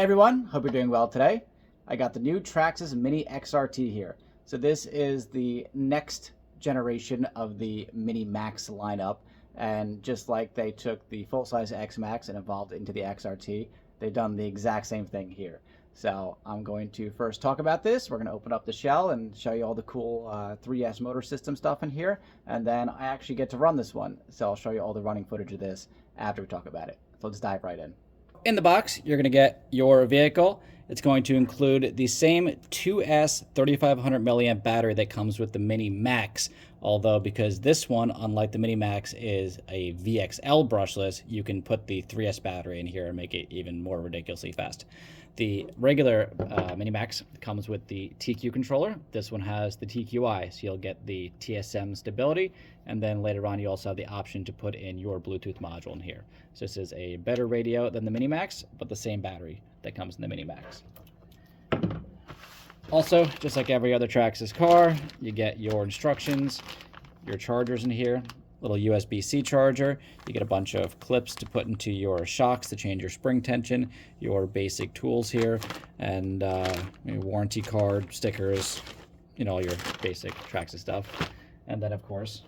Hey everyone, hope you're doing well today. I got the new Traxxas Mini XRT here. So this is the next generation of the Mini Max lineup, and just like they took the full-size X-Maxx and evolved into the XRT, they've done the exact same thing here. So I'm going to first talk about this. We're going to open up the shell and show you all the cool 3S motor system stuff in here, and then I actually get to run this one. So I'll show you all the running footage of this after we talk about it. So let's dive right in. In the box, you're going to get your vehicle. It's going to include the same 2S 3500 milliamp battery that comes with the Mini Max. Although, because this one, unlike the Mini Max, is a VXL brushless, you can put the 3S battery in here and make it even more ridiculously fast. The regular Mini Max comes with the TQ controller. This one has the TQI, so you'll get the TSM stability, and then later on you also have the option to put in your Bluetooth module in here. So this is a better radio than the Mini Max, but the same battery that comes in the Mini Max. Also, just like every other Traxxas car, you get your instructions, your chargers in here, little USB-C charger. You get a bunch of clips to put into your shocks to change your spring tension, your basic tools here, and your warranty card, stickers, you know, all your basic Traxxas stuff. And then, of course,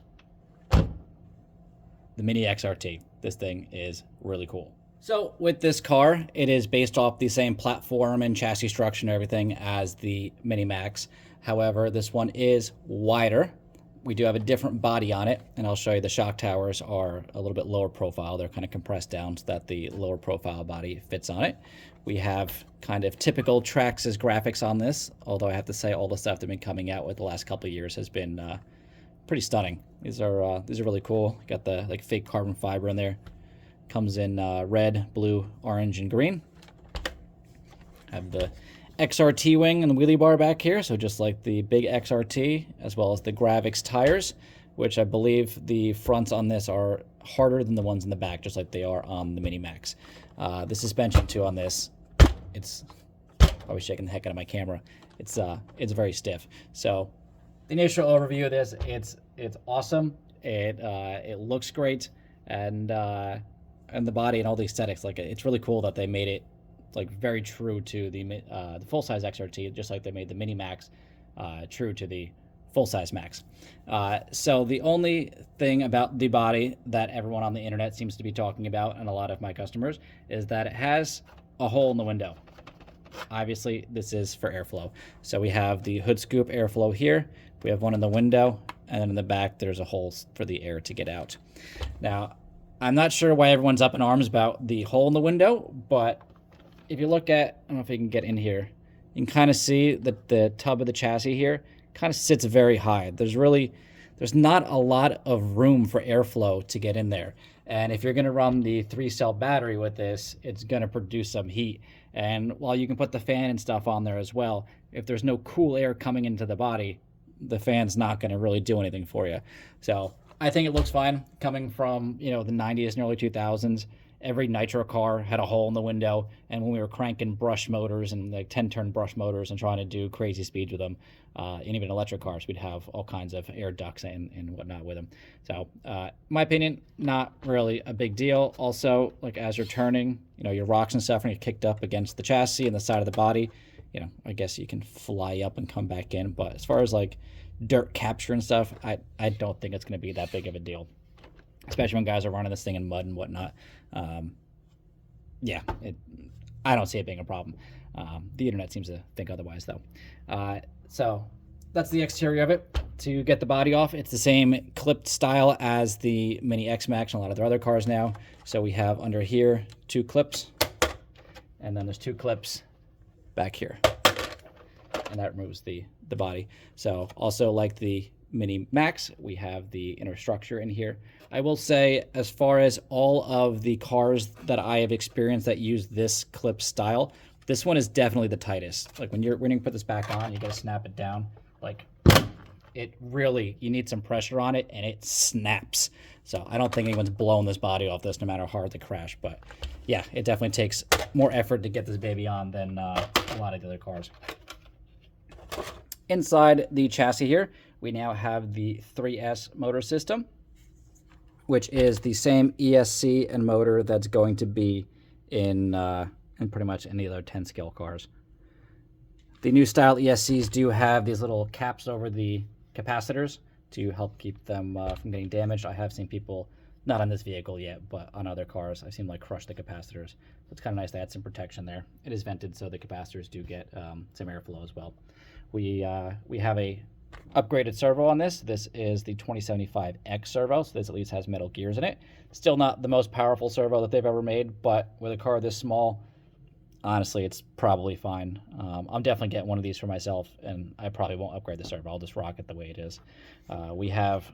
the Mini XRT. This thing is really cool. So with this car, it is based off the same platform and chassis structure and everything as the Mini Max. However, this one is wider. We do have a different body on it, and I'll show you the shock towers are a little bit lower profile. They're kind of compressed down so that the lower profile body fits on it. We have kind of typical Traxxas graphics on this, although I have to say all the stuff they've been coming out with the last couple of years has been pretty stunning. These are really cool. Got the like fake carbon fiber in there. Comes in red, blue, orange, and green. Have the XRT wing and the wheelie bar back here, so just like the big XRT, as well as the Gravix tires, which I believe the fronts on this are harder than the ones in the back, just like they are on the Mini Max. The suspension too on this, it's probably shaking the heck out of my camera. It's very stiff. So the initial overview of this, it's awesome. It looks great, and the body and all the aesthetics, like it's really cool that they made it like very true to the full-size XRT, just like they made the Mini Max true to the full-size Max. So the only thing about the body that everyone on the internet seems to be talking about, and a lot of my customers, is that it has a hole in the window. Obviously, this is for airflow. So we have the hood scoop airflow here. We have one in the window, and then in the back there's a hole for the air to get out. Now, I'm not sure why everyone's up in arms about the hole in the window, but if you look at, I don't know if you can get in here, you can kind of see that the tub of the chassis here kind of sits very high. There's not a lot of room for airflow to get in there. And if you're going to run the 3-cell battery with this, it's going to produce some heat. And while you can put the fan and stuff on there as well, if there's no cool air coming into the body, the fan's not going to really do anything for you. So I think it looks fine. Coming from, you know, the 90s and early 2000s, every nitro car had a hole in the window, and when we were cranking brush motors and like 10-turn brush motors and trying to do crazy speeds with them, and even electric cars, we'd have all kinds of air ducts and whatnot with them. So in my opinion, not really a big deal. Also, like as you're turning, you know, your rocks and stuff are kicked up against the chassis and the side of the body. You know, I guess you can fly up and come back in, but as far as like dirt capture and stuff, I don't think it's going to be that big of a deal, especially when guys are running this thing in mud and whatnot. Yeah, I don't see it being a problem. The internet seems to think otherwise, though. So that's the exterior of it. To get the body off, it's the same clipped style as the Mini X-Maxx and a lot of their other cars now. So we have under here 2 clips, and then there's 2 clips back here, and that removes the body. So also like the Mini Max, we have the inner structure in here. I will say, as far as all of the cars that I have experienced that use this clip style, this one is definitely the tightest. Like when you put this back on, you gotta snap it down. Like it really, you need some pressure on it and it snaps. So I don't think anyone's blowing this body off this, no matter how hard they crash. But yeah, it definitely takes more effort to get this baby on than a lot of the other cars. Inside the chassis here, we now have the 3S motor system, which is the same ESC and motor that's going to be in in pretty much any other 10 scale cars. The new style ESCs do have these little caps over the capacitors to help keep them from getting damaged. I have seen people, not on this vehicle yet, but on other cars, I've seen like crush the capacitors. So it's kind of nice to add some protection there. It is vented, so the capacitors do get some airflow as well. We have a upgraded servo on this. This is the 2075X servo, so this at least has metal gears in it. Still not the most powerful servo that they've ever made, but with a car this small, honestly, it's probably fine. I'm definitely getting one of these for myself, and I probably won't upgrade the servo. I'll just rock it the way it is. We have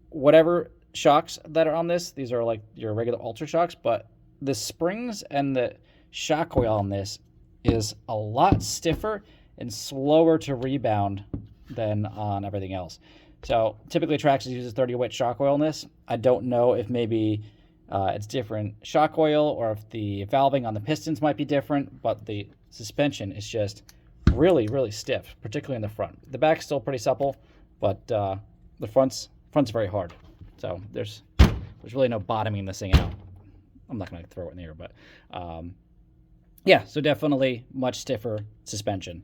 whatever shocks that are on this. These are like your regular Ultra shocks, but the springs and the shock coil on this is a lot stiffer and slower to rebound than on everything else. So typically Traxxas uses 30-weight shock oil in this. I don't know if maybe it's different shock oil or if the valving on the pistons might be different, but the suspension is just really, really stiff, particularly in the front. The back's still pretty supple, but the front's very hard. So there's really no bottoming this thing out. I'm not going to throw it in the air, but yeah, so definitely much stiffer suspension.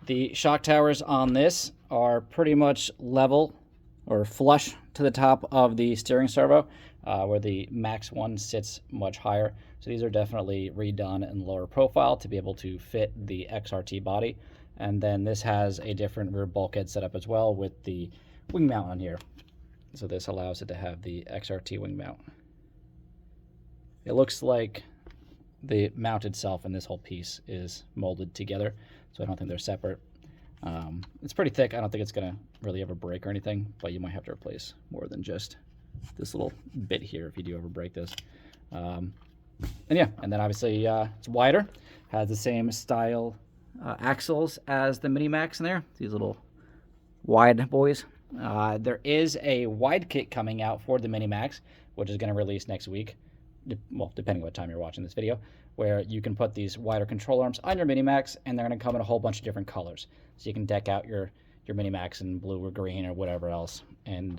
The shock towers on this are pretty much level or flush to the top of the steering servo, where the Max one sits much higher. So these are definitely redone and lower profile to be able to fit the XRT body. And then this has a different rear bulkhead setup as well with the wing mount on here. So this allows it to have the XRT wing mount. It looks like the mount itself and this whole piece is molded together, so I don't think they're separate. It's pretty thick. I don't think it's going to really ever break or anything, but you might have to replace more than just this little bit here if you do ever break this. And yeah, and then obviously it's wider, has the same style axles as the Mini Max in there, these little wide boys. There is a wide kit coming out for the Mini Max, which is going to release next week. Well, depending on what time you're watching this video, where you can put these wider control arms on your Mini Max, and they're going to come in a whole bunch of different colors. So you can deck out your Mini Max in blue or green or whatever else, and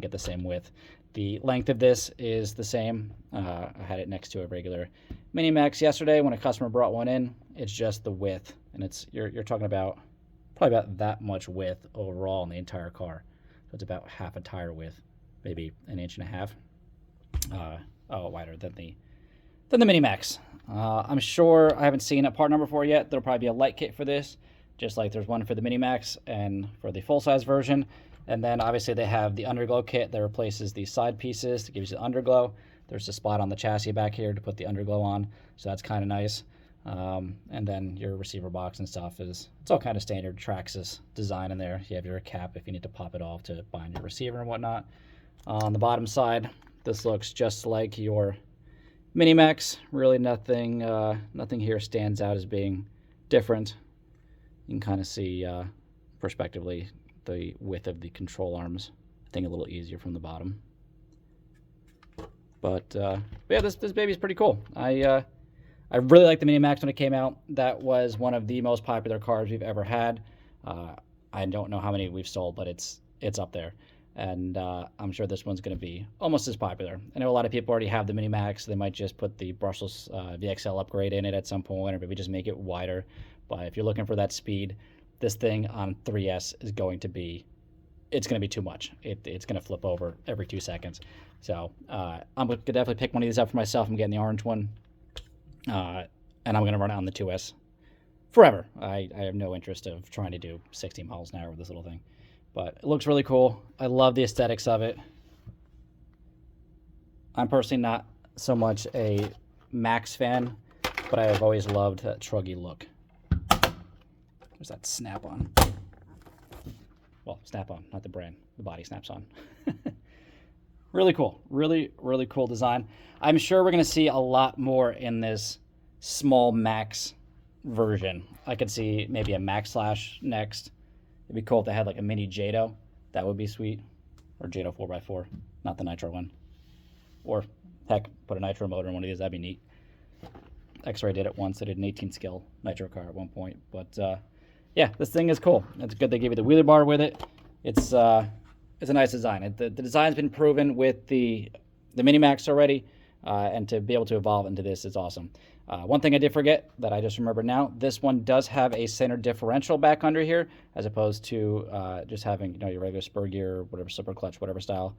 get the same width. The length of this is the same. I had it next to a regular Mini Max yesterday when a customer brought one in. It's just the width, and it's you're talking about probably about that much width overall in the entire car. So it's about half a tire width, maybe an inch and a half. Wider than the Mini Max. I'm sure, I haven't seen a part number for it yet. There'll probably be a light kit for this, just like there's one for the Mini Max and for the full-size version. And then obviously they have the underglow kit that replaces the side pieces to give you the underglow. There's a spot on the chassis back here to put the underglow on, so that's kind of nice. And then your receiver box and stuff it's all kind of standard Traxxas design in there. You have your cap if you need to pop it off to bind your receiver and whatnot. On the bottom side, this looks just like your Mini Max. Really nothing here stands out as being different. You can kind of see perspectively the width of the control arms. I think a little easier from the bottom. But yeah, this baby's pretty cool. I really liked the Mini Max when it came out. That was one of the most popular cars we've ever had. I don't know how many we've sold, but it's up there. And I'm sure this one's going to be almost as popular. I know a lot of people already have the Mini Max. They might just put the Brussels VXL upgrade in it at some point, or maybe just make it wider. But if you're looking for that speed, this thing on 3S is going to be, it's going to be too much. It's going to flip over every 2 seconds. So I'm going to definitely pick one of these up for myself. I'm getting the orange one. And I'm going to run it on the 2S forever. I have no interest of trying to do 60 miles an hour with this little thing. But it looks really cool. I love the aesthetics of it. I'm personally not so much a Max fan, but I have always loved that truggy look. There's that snap-on. Well, snap-on, not the brand. The body snaps on. Really cool. Really, really cool design. I'm sure we're going to see a lot more in this small Max version. I could see maybe a Max Slash next. It'd be cool if they had like a mini Jado. That would be sweet. Or Jado 4x4, not the Nitro one. Or, heck, put a Nitro motor in one of these. That'd be neat. X-Ray did it once. They did an 18-scale Nitro car at one point. But, yeah, this thing is cool. It's good they gave you the wheelie bar with it. It's a nice design. The design's been proven with the Mini Max already. And to be able to evolve into this is awesome. One thing I did forget that I just remembered now, this one does have a center differential back under here, as opposed to just having, you know, your regular spur gear, whatever, slipper clutch, whatever style.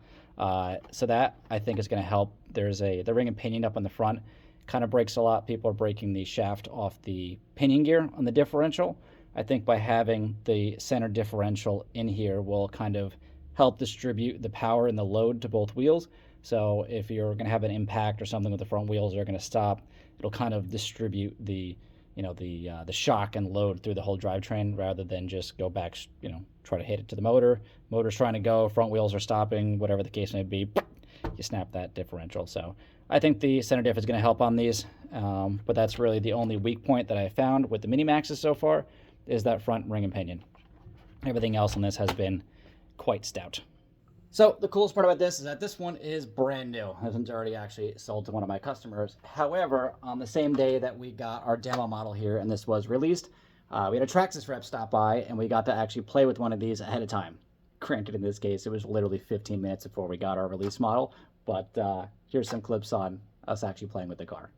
So that I think is going to help. There's the ring and pinion up on the front, kind of breaks a lot. People are breaking the shaft off the pinion gear on the differential. I think by having the center differential in here will kind of help distribute the power and the load to both wheels. So if you're going to have an impact or something with the front wheels, they're going to stop. It'll kind of distribute the, you know, the shock and load through the whole drivetrain rather than just go back, you know, try to hit it to the motor. Motor's trying to go, front wheels are stopping, whatever the case may be. You snap that differential. So I think the center diff is going to help on these, but that's really the only weak point that I found with the Mini Maxes so far is that front ring and pinion. Everything else on this has been quite stout. So the coolest part about this is that this one is brand new. This one's already actually sold to one of my customers. However, on the same day that we got our demo model here and this was released, we had a Traxxas rep stop by and we got to actually play with one of these ahead of time. Granted, in this case, it was literally 15 minutes before we got our release model, but here's some clips on us actually playing with the car.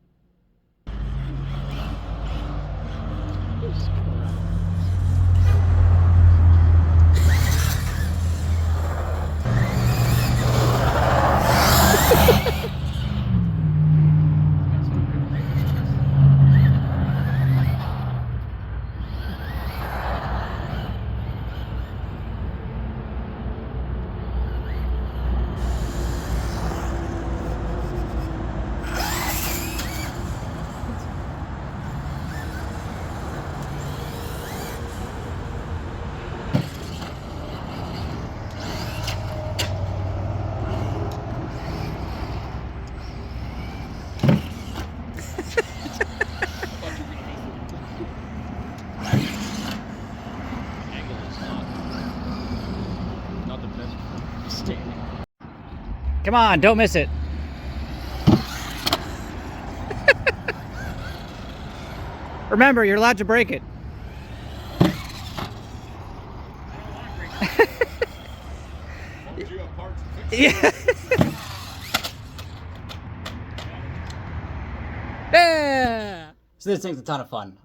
Come on, don't miss it. Remember, you're allowed to break it. Yeah. Yeah. So this thing's a ton of fun.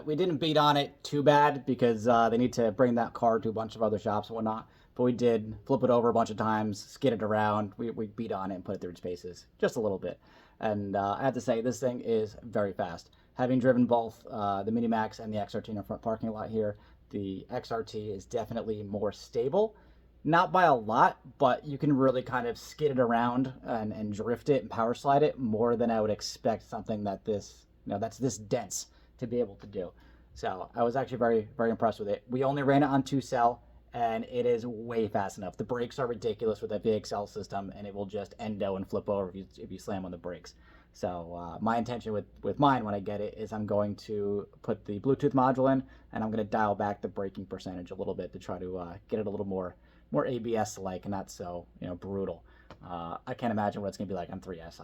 We didn't beat on it too bad because they need to bring that car to a bunch of other shops and whatnot. But we did flip it over a bunch of times, skid it around. We beat on it and put it through its paces just a little bit. And I have to say, this thing is very fast. Having driven both the Mini Maxx and the XRT in the front parking lot here, the XRT is definitely more stable. Not by a lot, but you can really kind of skid it around and drift it and power slide it more than I would expect something that this, you know, that's this dense to be able to do. So I was actually very, very impressed with it. We only ran it on 2-cell. And it is way fast enough. The brakes are ridiculous with that VXL system, and it will just endo and flip over if you slam on the brakes. So my intention with mine when I get it is I'm going to put the Bluetooth module in, and I'm going to dial back the braking percentage a little bit to try to get it a little more ABS-like and not so, you know, brutal. I can't imagine what it's going to be like on 3S.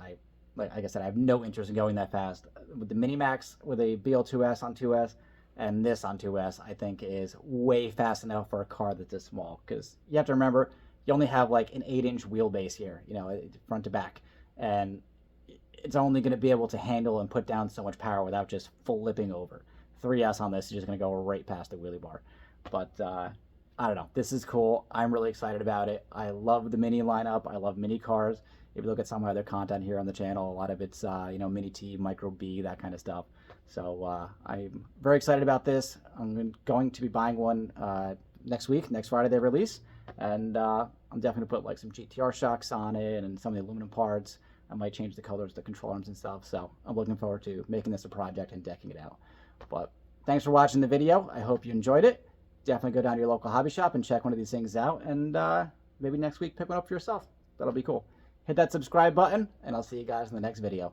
Like I said, I have no interest in going that fast. With the Mini Maxx, with a BL2S on 2S, and this on 2S, I think is way fast enough for a car that's this small. Because you have to remember, you only have like an 8-inch wheelbase here, you know, front to back. And it's only going to be able to handle and put down so much power without just flipping over. 3S on this is just going to go right past the wheelie bar. But I don't know. This is cool. I'm really excited about it. I love the Mini lineup. I love Mini cars. If you look at some of my other content here on the channel, a lot of it's, you know, Mini T, Micro B, that kind of stuff. So I'm very excited about this. I'm going to be buying one next week, next Friday they release. And I'm definitely going to put like some GTR shocks on it and some of the aluminum parts. I might change the colors, the control arms and stuff. So I'm looking forward to making this a project and decking it out. But thanks for watching the video. I hope you enjoyed it. Definitely go down to your local hobby shop and check one of these things out. And maybe next week pick one up for yourself. That'll be cool. Hit that subscribe button, and I'll see you guys in the next video.